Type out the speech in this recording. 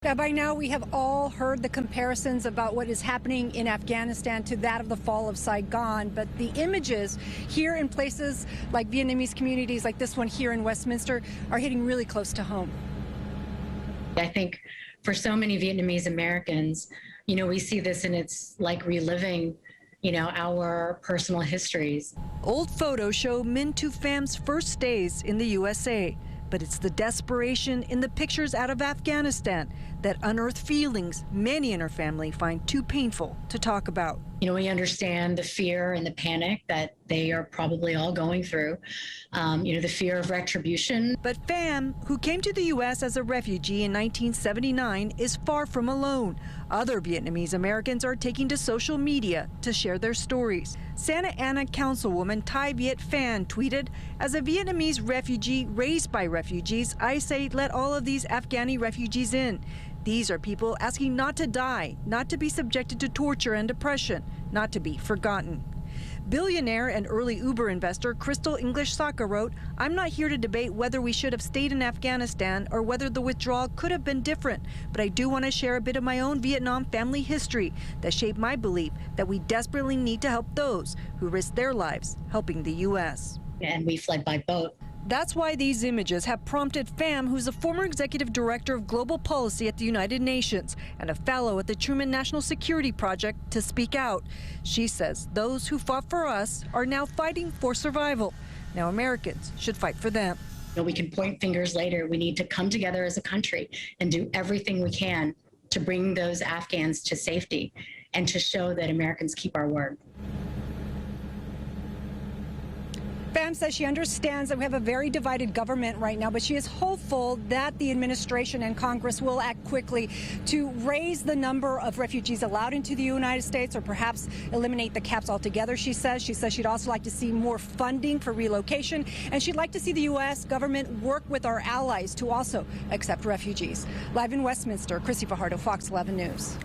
Now, by now, we have all heard the comparisons about what is happening in Afghanistan to that of the Fall of Saigon, but the images here in places like Vietnamese communities like this one here in Westminster are hitting really close to home. I think for so many Vietnamese Americans, we see this and it's like reliving, our personal histories. Old photos show Minh Tu Pham's first days in the USA. But it's the desperation in the pictures out of Afghanistan that unearth feelings many in her family find too painful to talk about. We understand the fear and the panic that they are probably all going through, the fear of retribution. But Pham, who came to the U.S. as a refugee in 1979, is far from alone. Other Vietnamese Americans are taking to social media to share their stories. Santa Ana Councilwoman Thai Viet Phan tweeted, "As a Vietnamese refugee raised by refugees, I say let all of these Afghani refugees in. These are people asking not to die, not to be subjected to torture and oppression, not to be forgotten." Billionaire and early Uber investor Crystal English Saka wrote, "I'm not here to debate whether we should have stayed in Afghanistan or whether the withdrawal could have been different, but I do want to share a bit of my own Vietnam family history that shaped my belief that we desperately need to help those who risk their lives helping the U.S." And we fled by boat. That's why these images have prompted Pham, who's a former executive director of global policy at the United Nations and a fellow at the Truman National Security Project, to speak out. She says those who fought for us are now fighting for survival. Now Americans should fight for them. We can point fingers later. We need to come together as a country and do everything we can to bring those Afghans to safety and to show that Americans keep our word. Pham says she understands that we have a very divided government right now, but she is hopeful that the administration and Congress will act quickly to raise the number of refugees allowed into the United States or perhaps eliminate the caps altogether, she says. She says she'd also like to see more funding for relocation, and she'd like to see the U.S. government work with our allies to also accept refugees. Live in Westminster, Chrissy Fajardo, Fox 11 News.